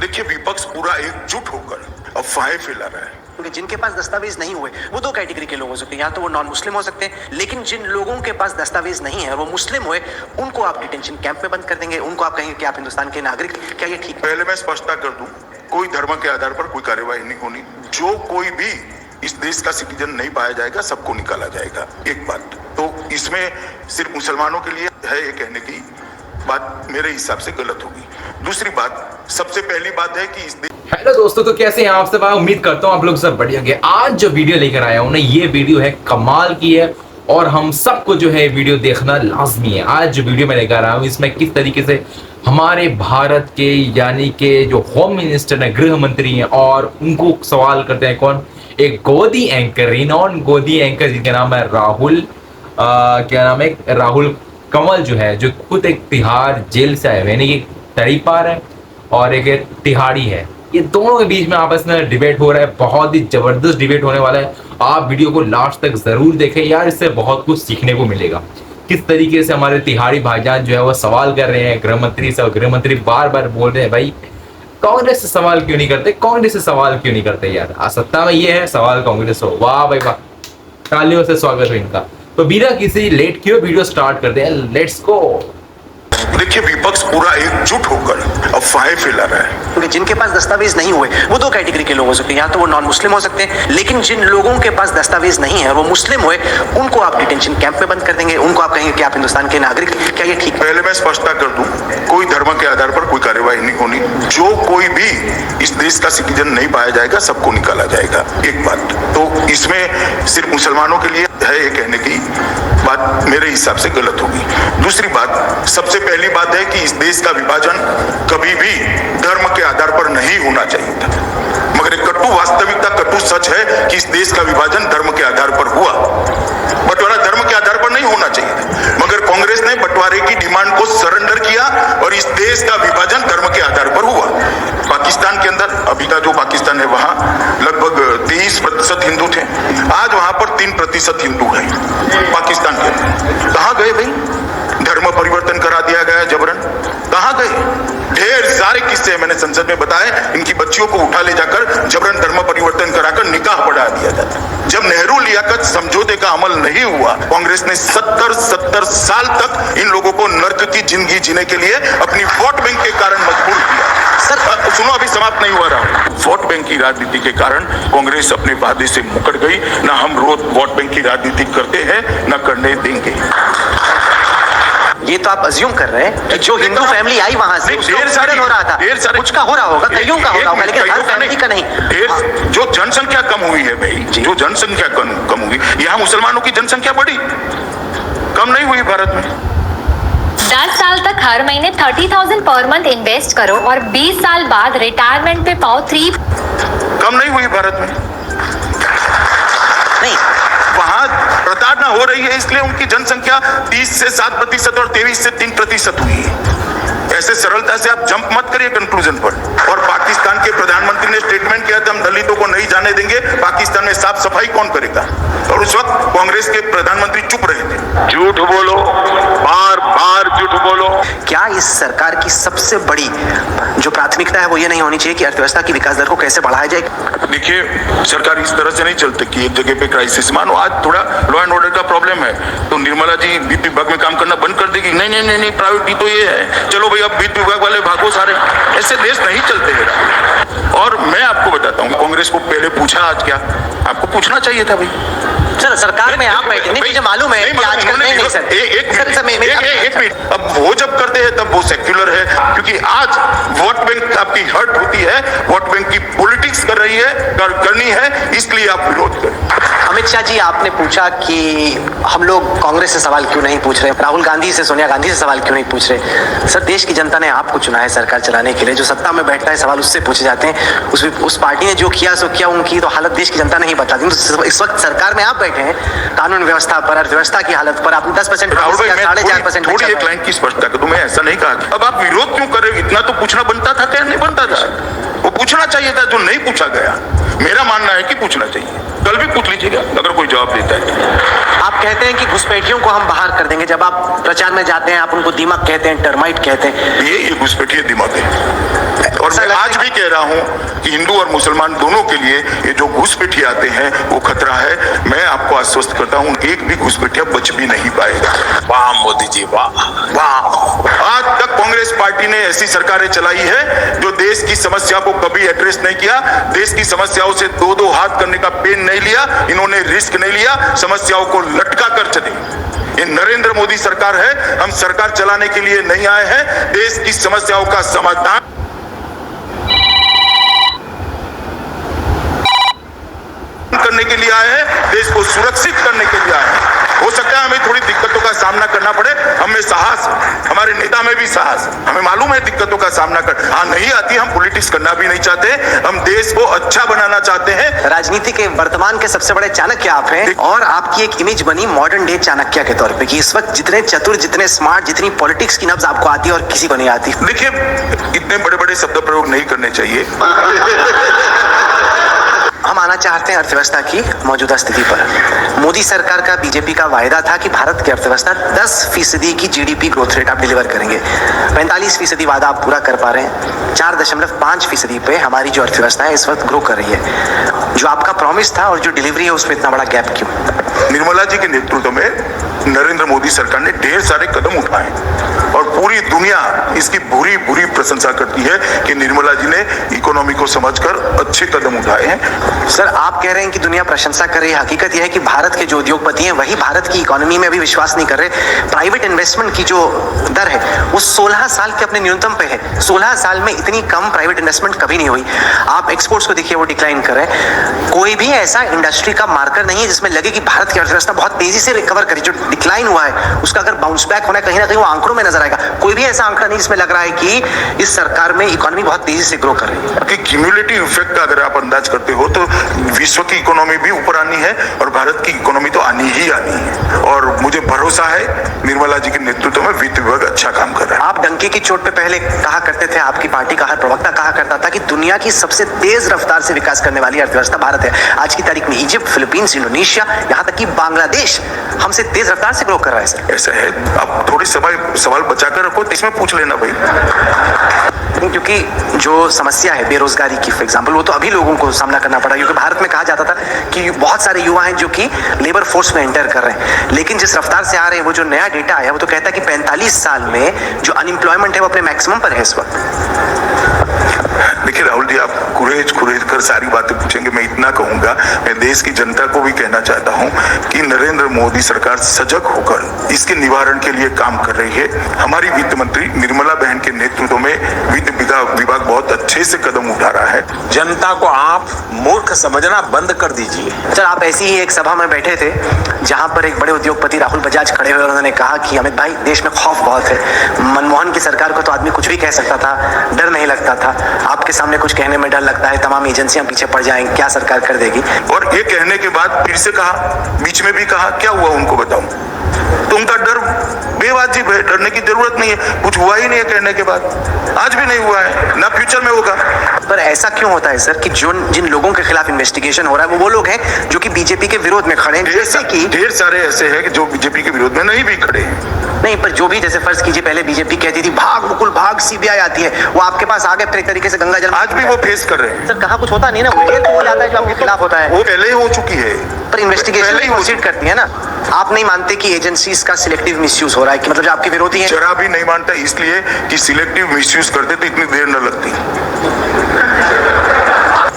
देखिए, विपक्ष पूरा एकजुट होकर अफवाहें फैला रहा है। क्योंकि जिनके पास दस्तावेज नहीं हुए वो दो कैटेगरी के लोग हो सकते हैं, या तो वो नॉन मुस्लिम हो सकते हैं, लेकिन जिन लोगों के पास दस्तावेज नहीं है और वो मुस्लिम हुए, उनको आप डिटेंशन कैंप में बंद कर देंगे, उनको आप कहेंगे कि आप हिंदुस्तान के नागरिक। क्या ये ठीक है? पहले मैं स्पष्टता कर दूं, कोई धर्म के आधार पर कोई कार्यवाही नहीं होनी। जो कोई भी इस देश का सिटीजन नहीं पाया जाएगा, सबको निकाला जाएगा। एक बात तो इसमें सिर्फ मुसलमानों के लिए है, ये कहने की बात मेरे हिसाब से गलत होगी। दूसरी बात, सबसे पहली बात है कि इस हेलो दोस्तों, तो कैसे हैं आप सब? उम्मीद करता हूँ आप लोग सब बढ़िया होंगे। आज जो वीडियो लेकर आया हूँ ना, ये वीडियो है कमाल की है और हम सबको जो है वीडियो देखना लाजमी है। आज जो वीडियो मैं लेकर आया हूँ, इसमें किस तरीके से हमारे भारत के यानी कि जो होम मिनिस्टर है, गृह मंत्री हैं, और उनको सवाल करते हैं कौन? एक गोदी एंकर, रिनॉन गोदी एंकर जिनका नाम है राहुल क्या नाम है, राहुल कंवल, जो है जो खुद एक तिहाड़ जेल से आए हुए, यानी कि तड़ीपार है और एक तिहाड़ी है। ये दोनों के बीच में आपस में डिबेट हो रहा है, बहुत ही जबरदस्त डिबेट होने वाला है। आप वीडियो को लास्ट तक जरूर देखें यार, इससे बहुत कुछ सीखने को मिलेगा। किस तरीके से हमारे तिहाड़ी भाईजान जो है वो सवाल कर रहे हैं गृह मंत्री से, और गृह मंत्री बार बार बोल रहे हैं भाई कांग्रेस से सवाल क्यों नहीं करते, कांग्रेस से सवाल क्यों नहीं करते यार, सत्ता में ये है, सवाल कांग्रेस हो। वाह भाई वाह, तालियों से स्वागत हो इनका। तो बिना किसी लेट किए वीडियो स्टार्ट करते हैं, लेट्स गो। देखिए, विपक्ष पूरा एकजुट होकर अफवाहें फैला रहा है। क्योंकि जिनके पास दस्तावेज नहीं हुए वो दो कैटेगरी के लोग हो सकते हैं, या तो वो नॉन मुस्लिम हो सकते हैं, लेकिन जिन लोगों के पास दस्तावेज नहीं है और वो मुस्लिम हुए, उनको आप डिटेंशन कैंप में बंद कर देंगे, उनको आप कहेंगे कि आप हिंदुस्तान के नागरिक। क्या ये ठीक है? पहले मैं स्पष्टता कर दूं, कोई धर्म के आधार पर कोई कार्यवाही नहीं होनी। जो कोई भी इस देश का सिटीजन नहीं पाया जाएगा, सबको निकाला जाएगा। एक बात तो इसमें सिर्फ मुसलमानों के लिए है, ये कहने की बात मेरे हिसाब से गलत होगी। दूसरी बात, सबसे पहली बात है कि इस देश का विभाजन कभी भी धर्म के आधार पर नहीं होना चाहिए था, मगर एक कटु वास्तविकता, कटु सच है कि इस देश का विभाजन धर्म के आधार पर हुआ। बंटवारा धर्म के आधार पर नहीं होना चाहिए था, मगर कांग्रेस ने बंटवारे की डिमांड को सरेंडर किया और इस देश का विभाजन धर्म के आधार पर हुआ। पाकिस्तान के अंदर, अभी का जो पाकिस्तान है, वहां लगभग 23% हिंदू थे, आज वहां पर 3% हिंदू है। पाकिस्तान के अंदर कहां गए भाई? धर्म परिवर्तन करा दिया गया जबरन, कहां गए? ढेर सारे किस्से मैंने संसद में बताए, इनकी बच्चियों को उठा ले जाकर जबरन धर्म परिवर्तन कराकर निकाह पढ़ा दिया जाता। जब नेहरू लियाकत समझौते का अमल नहीं हुआ, कांग्रेस ने 70 साल तक इन लोगों को नर्क की जिंदगी जीने के लिए अपनी वोट बैंक के कारण मजबूर किया। सर सुनो, अभी समाप्त नहीं हुआ रहा। वोट बैंक की राजनीति के कारण कांग्रेस अपने वादे से मुकर गई। ना हम रोज वोट बैंक की राजनीति करते हैं, ना करने देंगे। ये तो आप अज्यूम कर रहे हैं कि जो हिंदू फैमिली आई वहां से ढेर सारे हो रहा था, ढेर सारे कुछ का हो रहा होगा, कईयों का हो रहा होगा, लेकिन हर फैमिली का नहीं। जो जनसंख्या कम हुई है भाई, जो जनसंख्या कम हुई, यहाँ मुसलमानों की जनसंख्या बढ़ी, कम नहीं हुई भारत में। 10 साल तक हर महीने 30,000 पर मंथ इन्वेस्ट करो और 20 साल बाद रिटायरमेंट पे पाओ 3। कम नहीं हुई भारत में। नहीं, वहां प्रताड़ना हो रही है, इसलिए उनकी जनसंख्या 30 से 7% और 23 से 3% हुई है। ऐसे सरलता से आप जंप मत करिए कंक्लूजन पर। और पाकिस्तान के प्रधानमंत्री ने स्टेटमेंट किया था, हम दलितों को नहीं जाने देंगे। पाकिस्तान में साफ सफाई कौन करेगा? और उस वक्त कांग्रेस के प्रधानमंत्री चुप रहे थे। झूठ बोलो, बार बार झूठ बोलो। क्या इस सरकार की सबसे बड़ी जो प्राथमिकता है वो ये नहीं होनी चाहिए कि अर्थव्यवस्था की विकास दर को कैसे बढ़ाया जाए? देखिए, सरकार इस तरह से नहीं चलती कि एक जगह पे क्राइसिस, मानो आज थोड़ा लॉ एंड ऑर्डर का प्रॉब्लम है तो निर्मला जी वित्त विभाग में काम करना बंद कर देगी। नहीं नहीं नहीं नहीं, प्रायोरिटी तो ये है, चलो भाई अब वित्त विभाग वाले भागो सारे। ऐसे देश नहीं चलते हैं। और मैं आपको बताता हूँ, कांग्रेस को पहले पूछा, आज क्या आपको पूछना चाहिए था भाई? सर सरकार में आप बैठे नहीं, मुझे मालूम है कि आजकल नहीं सर, एक मिनट, अब वो जब करते हैं तब वो सेक्युलर है, क्योंकि आज वोट बैंक आपकी हर्ट होती है, वोट बैंक की पॉलिटिक्स कर रही है, करनी है, इसलिए आप विरोध करें। अमित शाह जी, आपने पूछा कि हम लोग कांग्रेस से सवाल क्यों नहीं पूछ रहे, राहुल गांधी से, सोनिया गांधी से सवाल क्यों नहीं पूछ रहे? सर, देश की जनता ने आपको चुना है सरकार चलाने के लिए। जो सत्ता में बैठता है सवाल उससे पूछे जाते हैं। उस पार्टी ने जो किया सो किया, उनकी तो हालत देश की जनता नहीं बताती। तो इस वक्त सरकार में आप बैठे हैं, कानून व्यवस्था पर, अर्थव्यवस्था की हालत पर आपने 10% 4.5% थोड़ी एक लाइन की स्पष्टता कर दूं, मैं ऐसा नहीं कहा। अब आप विरोध क्यों कर रहे हो? इतना तो पूछना बनता था क्या? नहीं बनता था? वो पूछना चाहिए था जो नहीं पूछा गया। मेरा मानना है कि पूछना चाहिए, कल भी पूछ लीजिएगा अगर कोई जवाब देता है। आप कहते हैं कि घुसपैठियों को हम बाहर कर देंगे, जब आप प्रचार में जाते हैं आप उनको दीमक कहते हैं, टर्माइट कहते हैं। ये घुसपैठिए दिमाग है। और मैं आज भी कह रहा हूं कि हिंदू और मुसलमान दोनों के लिए ये जो घुसपैठी आते हैं वो खतरा है। मैं आपको आश्वस्त करता हूं, एक भी घुसपैठिया बच भी नहीं पाएगा। वाह मोदी जी वाह वाह। आज तक कांग्रेस पार्टी ने ऐसी सरकारें चलाई है जो देश की समस्या को कभी एड्रेस नहीं किया, देश की समस्याओं से दो हाथ करने का पेन नहीं लिया, इन्होंने रिस्क नहीं लिया, समस्याओं को लटका कर चले। ये नरेंद्र मोदी सरकार है। हम सरकार चलाने के लिए नहीं आए हैं, देश की समस्याओं का समाधान करने के लिए आए हैं, देश को सुरक्षित करने के लिए आए हैं। हो सकता है हमें थोड़ी दिक्कतों का सामना करना पड़े, हमें साहस, हमारे नेता में भी साहस, हमें मालूम है दिक्कतों का सामना कर, हाँ नहीं आती, हम पॉलिटिक्स करना भी नहीं चाहते, हम देश को अच्छा बनाना चाहते हैं। राजनीति के वर्तमान के सबसे बड़े चाणक्य आप हैं और आपकी एक इमेज बनी मॉडर्न डे चाणक्य के तौर पे कि इस वक्त जितने चतुर, जितने स्मार्ट, जितनी पॉलिटिक्स की नब्ज आपको आती है और किसी को नहीं आती। देखिए, इतने बड़े बड़े शब्द प्रयोग नहीं करने चाहिए। हम आना चाहते हैं अर्थव्यवस्था की मौजूदा स्थिति पर। मोदी सरकार का, बीजेपी का वायदा था कि भारत की अर्थव्यवस्था 10% की जीडीपी ग्रोथ रेट आप डिलीवर करेंगे। 45% वादा आप पूरा कर पा रहे हैं। 4.5% पे हमारी जो अर्थव्यवस्था है इस वक्त ग्रो कर रही है। जो आपका प्रॉमिस था और जो डिलीवरी है उसमें इतना बड़ा गैप क्यों? निर्मला जी के नेतृत्व में नरेंद्र मोदी सरकार ने ढेर सारे कदम उठाए और पूरी दुनिया इसकी बुरी बुरी प्रशंसा करती है कि निर्मला जी ने इकोनॉमी को समझकर अच्छे कदम उठाए हैं। सर, आप कह रहे हैं कि दुनिया प्रशंसा कर रही है। हकीकत यह है कि भारत के जो उद्योगपति हैं वही भारत की इकोनॉमी में अभी विश्वास नहीं कर रहे। प्राइवेट इन्वेस्टमेंट की जो दर है वो 16 साल के अपने न्यूनतम पे है। 16 साल में इतनी कम प्राइवेट इन्वेस्टमेंट कभी नहीं हुई। आप एक्सपोर्ट्स को देखिए, वो डिक्लाइन कर रहे हैं। कोई भी ऐसा इंडस्ट्री का मार्कर नहीं है जिसमें लगे कि भारत की अर्थव्यवस्था बहुत तेजी से रिकवर करी। जो डिक्लाइन हुआ है उसका अगर बाउंस बैक होना है कहीं ना कहीं वो आंकड़ों में नजर आएगा। कोई भी ऐसा आंकड़ा नहीं जिसमें लग रहा है कि इस सरकार में इकोनॉमी बहुत तेजी से ग्रो कर रही है। कि क्यूमुलेटिव इफेक्ट का अगर आप अंदाज करते हो तो विश्व की इकोनॉमी भी ऊपर आनी है और भारत की इकोनॉमी तो आनी ही आनी है। और मुझे भरोसा है निर्मला जी के नेतृत्व में वित्त विभाग अच्छा काम कर रहा है। आप डंके की चोट पे पहले कहा करते थे, आपकी पार्टी का हर प्रवक्ता कहा करता था कि दुनिया की सबसे तेज रफ्तार से विकास करने वाली अर्थव्यवस्था भारत है। आज की तारीख में इजिप्ट, फिलीपींस, इंडोनेशिया, यहाँ तक कि बांग्लादेश हमसे तेज रफ्तार से ग्रो कर रहा है। सर, ऐसा है, आप थोड़ी सवाल बचाकर रखो, इसमें पूछ लेना भाई। क्योंकि जो समस्या है बेरोजगारी की, फॉर एग्जांपल, वो तो अभी लोगों को सामना करना पड़ा, क्योंकि भारत में कहा जाता था कि बहुत सारे युवा हैं जो कि लेबर फोर्स में एंटर कर रहे हैं। लेकिन जिस रफ्तार से आ रहे हैं, वो जो नया डेटा आया वो तो कहता है कि 45 साल में जो अनएम्प्लॉयमेंट है वो अपने मैक्सिमम पर है इस वक्त। देखिए राहुल जी, आप कुरेज कर सारी बातें पूछेंगे। मैं इतना कहूंगा, मैं देश की जनता को भी कहना चाहता हूं कि नरेंद्र मोदी सरकार सजग होकर इसके निवारण के लिए काम कर रही है। हमारी वित्त मंत्री निर्मला बहन के नेतृत्व में वित्त विभाग बहुत अच्छे से कदम उठा रहा है। जनता को आप मूर्ख समझना बंद कर दीजिए। सर, आप ऐसी ही एक सभा में बैठे थे जहां पर एक बड़े उद्योगपति राहुल बजाज खड़े हुए और उन्होंने कहा कि अमित भाई, देश में खौफ बहुत है। मनमोहन की सरकार को तो आदमी कुछ भी कह सकता था, डर नहीं लगता था। आपके सामने कुछ कहने में डर लगता है, तमाम एजेंसियां पीछे पड़ जाएंगी, क्या सरकार कर देगी? और ये कहने के बाद फिर से कहा, बीच में भी कहा, क्या हुआ उनको बताऊं? तो उनका डर बेवाजिब है, डरने की जरूरत नहीं है। कुछ हुआ ही नहीं है कहने के बाद, आज भी नहीं हुआ है, ना फ्यूचर में होगा। पर ऐसा क्यों होता है सर कि जिन लोगों के खिलाफ इन्वेस्टिगेशन हो रहा है वो लोग हैं जो कि बीजेपी के विरोध में खड़े हैं? जैसे कि ढेर सारे ऐसे हैं जो बीजेपी के विरोध में नहीं भी खड़े हैं। नहीं, पर जो भी, जैसे फर्ज कीजिए पहले बीजेपी कहती थी भाग मुकुल भाग, सीबीआई आती है, वो आपके पास आ गए फिर एक तरीके से गंगा जल। आज भी वो फेस कर रहे हैं। सर, कहाँ कुछ होता नहीं ना, वो हो जाता है जो आपके खिलाफ होता है। वो पहले ही हो चुकी है, पर इन्वेस्टिगेशन पहले ही प्रोसीड करती है ना। आप नहीं मानते कि एजेंसीज का सिलेक्टिव मिसयूज हो रहा है, कि मतलब जो आपके विरोधी हैं? जरा भी नहीं मानता, इसलिए कि सिलेक्टिव मिसयूज करते तो इतनी देर न लगती।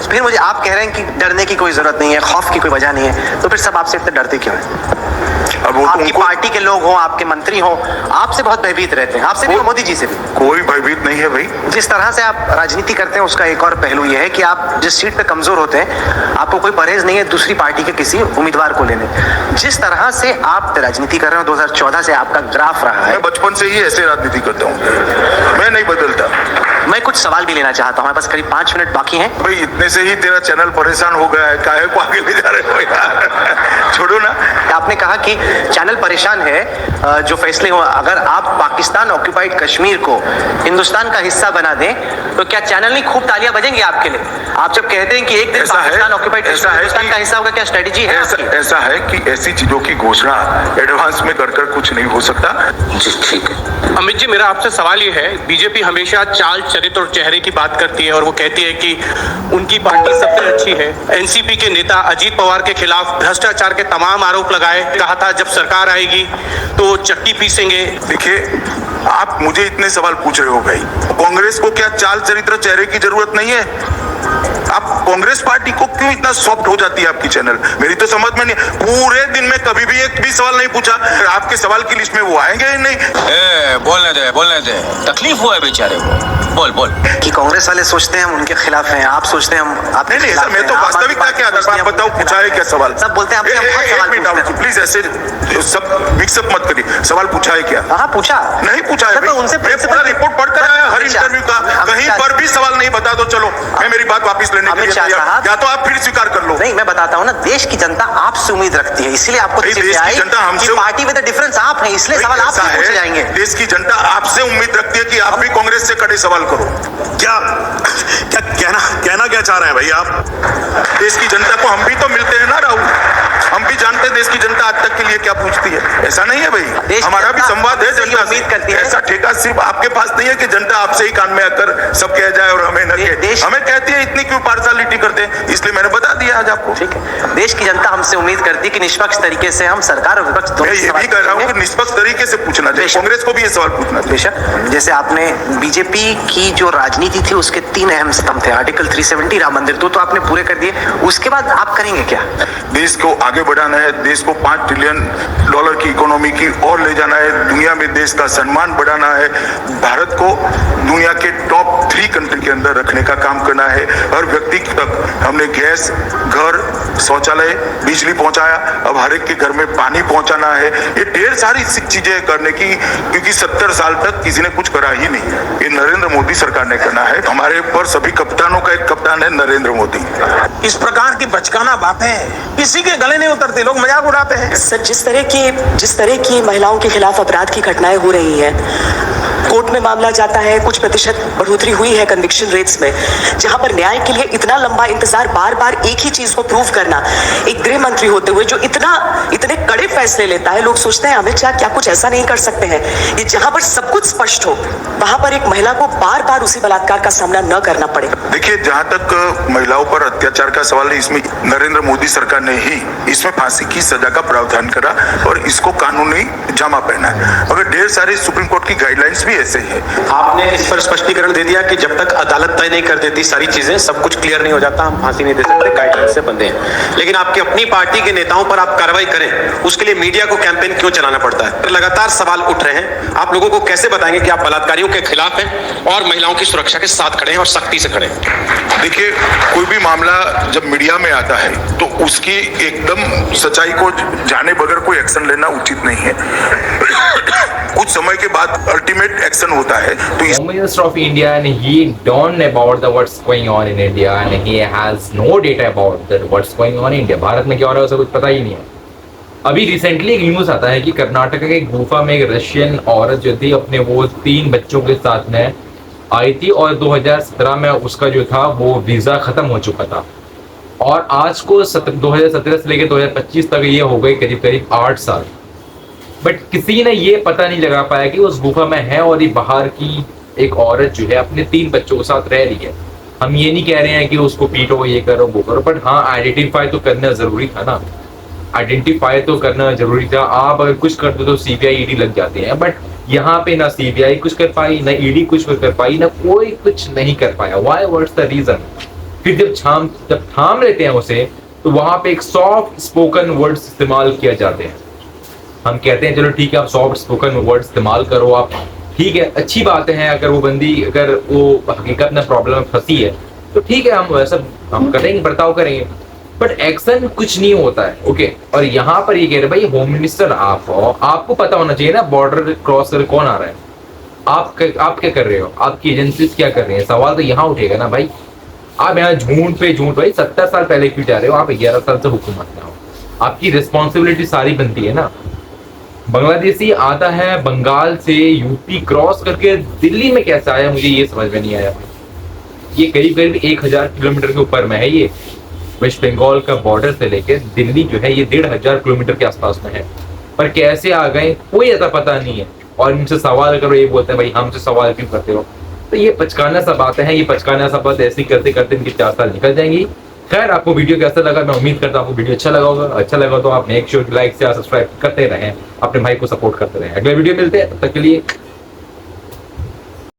फिर मुझे आप कह रहे हैं कि डरने की कोई जरूरत नहीं है, खौफ की कोई वजह नहीं है, तो फिर सब आपसे इतने डरते क्यों हैं? अब वो आपकी पार्टी के लोग हों, आपके मंत्री हों, आपसे बहुत भयभीत रहते हैं, आपसे भी, मोदी जी से भी। कोई भयभीत नहीं है भाई। जिस तरह से आप राजनीति करते हैं उसका एक और पहलू यह है कि आप जिस सीट पे कमजोर होते हैं, आपको कोई परहेज नहीं है दूसरी पार्टी के किसी उम्मीदवार को लेने। जिस तरह से आप राजनीति कर रहे हो, 2014 से आपका ग्राफ रहा है। मैं बचपन से ही ऐसे राजनीति करता हूँ, मैं नहीं बदलता। मैं कुछ सवाल भी लेना चाहता हूँ, बस करीब 5 मिनट बाकी हैं। भाई, इतने से ही तेरा चैनल परेशान हो गया है, काहे को आगे ले जा रहे हो यार? छोड़ो ना। आपने कहा कि चैनल परेशान है, जो फैसले हो, अगर आप पाकिस्तान ऑक्यूपाइड कश्मीर को हिंदुस्तान का हिस्सा बना दें तो क्या चैनल नहीं खूब तालियां बजेंगी आपके लिए? आप जब कहते हैं कि एक दिन पाकिस्तान ऑक्यूपाइड हिंदुस्तान का हिस्सा होगा, क्या स्ट्रेटेजी है? ऐसा है कि ऐसी चीजों की घोषणा एडवांस में कर कुछ नहीं हो सकता। जी ठीक है। अमित जी, मेरा आपसे सवाल ये है, बीजेपी हमेशा चाल, चरित्र और चेहरे की बात करती है और वो कहती है कि उनकी पार्टी सबसे अच्छी है। एनसीपी के नेता अजीत पवार के खिलाफ भ्रष्टाचार के तमाम आरोप लगाए, कहा था जब सरकार आएगी तो चक्की पीसेंगे। देखिए, आप मुझे इतने सवाल पूछ रहे हो भाई, कांग्रेस को क्या चाल, चरित्र, चेहरे की जरूरत नहीं है? आप कांग्रेस पार्टी को क्यों इतना सॉफ्ट हो जाती है आपकी चैनल? मेरी तो समझ में नहीं, पूरे दिन में कभी भी एक भी सवाल नहीं पूछा। आपके सवाल की लिस्ट में वो आएंगे ही नहीं। बोलने दे, तकलीफ हुआ है बेचारे को, बोल। कि कांग्रेस वाले सोचते हैं हम उनके खिलाफ हैं, आप सोचते हैं हम आपके नहीं खिलाफ सर, मैं तो हैं, आप वास्तविकता के आधार पर आप बताओ, पूछा है क्या सवाल? सब बोलते हैं आपसे बहुत सवाल पूछते हैं। प्लीज ऐसे सब मिक्सअप मत करिए। सवाल पूछा है क्या? हाँ, पूछा नहीं पूछा है सर, तो भाई। उनसे मैं पूरा रिपोर्ट पढ़कर आया हर इंटरव्यू का, कहीं पर भी सवाल नहीं बता दो, चलो मैं मेरी बात वापस लेने के लिए तैयार, या तो आप फिर स्वीकार कर लो। नहीं, मैं बताता हूँ ना, देश की जनता आपसे उम्मीद रखती है, इसलिए आपको देश की जनता हमसे, पार्टी विद द डिफरेंस आप हैं, इसलिए सवाल आपसे पूछे जाएंगे। देश की जनता आपसे उम्मीद रखती है कि आप भी कांग्रेस से कड़े सवाल करो। क्या कहना क्या चाह रहे हैं भाई आप? देश की जनता को हम भी तो मिलते हैं ना राहुल, हम भी जानते हैं देश की जनता आज तक के लिए क्या पूछती है। ऐसा नहीं है भाई, हमारा भी संवाद है जनता से। उम्मीद करती है, ऐसा ठेका सिर्फ आपके पास नहीं है कि जनता आपसे ही कान में आकर सब कह जाए और हमें न कहे। हमें कहती है इतनी क्यों पार्शलिटी करते हैं, इसलिए मैंने बता दिया आज आपको। ठीक है, देश की जनता हमसे उम्मीद करती है कि निष्पक्ष तरीके से हम सरकार और विपक्ष मैं ये भी कह रहा हूँ कि निष्पक्ष तरीके से पूछना चाहिए, कांग्रेस को भी ये सवाल पूछना चाहिए। बेशक, जैसे आपने बीजेपी की जो राजनीति थी उसके 3 अहम स्तंभ थे, आर्टिकल 370, राम मंदिर, तो आपने पूरे कर दिए। उसके बाद आप करेंगे क्या? देश को आगे बढ़ाना है, देश को $5 ट्रिलियन की इकोनॉमी की और ले जाना है, दुनिया में देश का सम्मान बढ़ाना है, भारत को दुनिया के टॉप 3 कंट्री के अंदर रखने का काम करना है। हर व्यक्ति तक हमने गैस, घर, शौचालय, बिजली पहुंचाया, अब हर एक के घर में पानी पहुंचाना है। ये ढेर सारी चीजें करने की, क्योंकि 70 साल तक किसी ने कुछ करा ही नहीं। ये नरेंद्र मोदी सरकार ने करना है। हमारे ऊपर सभी कप्तानों का एक कप्तान है नरेंद्र मोदी। इस प्रकार की बचकाना बातें किसी के गले नहीं उतरती, लोग मजाक उड़ाते हैं। सर, जिस तरह की महिलाओं के खिलाफ अपराध की घटनाएं हो रही हैं, कोर्ट में मामला जाता है, कुछ प्रतिशत बढ़ोतरी हुई है कन्विक्शन रेट्स में, जहां पर न्याय के लिए इतना लंबा इंतजार, बार बार एक ही चीज को प्रूव करना, एक गृह मंत्री होते हुए जो इतने कड़े फैसले लेता है, लोग सोचते हैं अमित शाह क्या कुछ ऐसा नहीं कर सकते हैं? ये जहां पर सब कुछ स्पष्ट हो, वहां पर एक महिला को बार बार उसी बलात्कार का सामना न करना पड़े। देखिए, जहां तक महिलाओं पर अत्याचार का सवाल है, इसमें नरेंद्र मोदी सरकार ने ही इसमें फांसी की सजा का प्रावधान करा और इसको कानूनी जामा पहना है। अगर ढेर सारी सुप्रीम कोर्ट की गाइडलाइंस भी ऐसे है। आपने इस पर स्पष्टीकरण दे दिया कि जब तक अदालत तय नहीं कर देती सारी चीजें, सब कुछ क्लियर नहीं हो जाता, हम फांसी नहीं दे सकते, गाइडलाइंस से बंधे हैं। लेकिन आपकी अपनी पार्टी के नेताओं पर आप कार्रवाई करें, उसके लिए मीडिया को कैंपेन क्यों चलाना पड़ता है? लगातार सवाल उठ रहे हैं, आप लोगों को कैसे बताएंगे कि आप बलात्कारियों के खिलाफ हैं और महिलाओं की सुरक्षा के साथ खड़े हैं और सख्ती से खड़े हैं? देखिए, कोई भी मामला जब मीडिया में आता है तो उसकी एकदम सच्चाई को जाने बगैर कोई एक्शन लेना उचित नहीं है। कुछ समय के बाद अल्टीमेट एक्शन होता है। तो Home Minister of India and he don't know about the what's going on in India and he has no data about the what's going on in India। Bharat में क्या हो रहा है उसे कुछ पता ही नहीं है। अभी रिसेंटली एक न्यूज आता है कि कर्नाटक के एक गुफा में एक रशियन औरत जो थी अपने वो 3 बच्चों के साथ में आई थी और 2017 में उसका जो था वो वीजा खत्म हो चुका था और आज को 2017 से लेकर 2025 तक ये हो गई करीब 8 साल। बट किसी ने ये पता नहीं लगा पाया कि उस गुफा में है और ये बाहर की एक औरत जो है अपने 3 बच्चों के साथ रह रही है। हम ये नहीं कह रहे हैं कि उसको पीटो, ये करो, वो करो, बट हाँ आइडेंटिफाई तो करना जरूरी था ना। आइडेंटिफाई तो करना जरूरी था। आप अगर कुछ कर दो तो सीबीआई ईडी लग जाते हैं, बट यहाँ पे ना सीबीआई कुछ कर पाई, ना ईडी कुछ कर पाई, ना कोई कुछ नहीं कर पाया। Why, what's the reason? फिर जब थाम लेते हैं उसे तो वहां पे एक सॉफ्ट स्पोकन वर्ड्स इस्तेमाल किया जाते हैं। हम कहते हैं चलो ठीक है, आप सॉफ्ट स्पोकन वर्ड इस्तेमाल करो, आप ठीक है, अच्छी बात है। अगर वो बंदी अगर वो हकीकत में प्रॉब्लम में फंसी है तो ठीक है, हम वैसा हम करेंगे, बर्ताव करेंगे, बट एक्शन कुछ नहीं होता है। ओके, और यहाँ पर ये कह रहे भाई होम मिनिस्टर आप हो, आपको पता होना चाहिए ना बॉर्डर क्रॉस कर कौन आ रहा है। आप क्या कर रहे हो, आपकी एजेंसीज क्या कर रही है? सवाल तो यहाँ उठेगा ना भाई। आप यहाँ झूठ पे झूठ, भाई 70 साल पहले क्यों जा रहे हो? आप 11 साल से हुकूमत में हो, आपकी रिस्पॉन्सिबिलिटी सारी बनती है ना। बांग्लादेशी आता है बंगाल से यूपी क्रॉस करके दिल्ली में कैसे आया, मुझे ये समझ में नहीं आया। ये करीब 1000 किलोमीटर के ऊपर में है। ये वेस्ट बंगाल का बॉर्डर से लेकर दिल्ली जो है ये 1500 किलोमीटर के आसपास में है, पर कैसे आ गए कोई ऐसा पता नहीं है। और इनसे सवाल करो, ये बोलते हैं भाई हमसे सवाल क्यों करते हो। तो ये बचकाना सा बातें हैं, ये बचकाना सा बात ऐसी करते करते इनकी 4 साल निकल जाएंगी। खैर, आपको वीडियो कैसा लगा, मैं उम्मीद करता हूँ आपको वीडियो अच्छा लगा होगा। अच्छा लगा तो आप मेक श्योर लाइक से सब्सक्राइब करते रहें, अपने भाई को सपोर्ट करते रहें। अगले वीडियो मिलते हैं, तब तक के लिए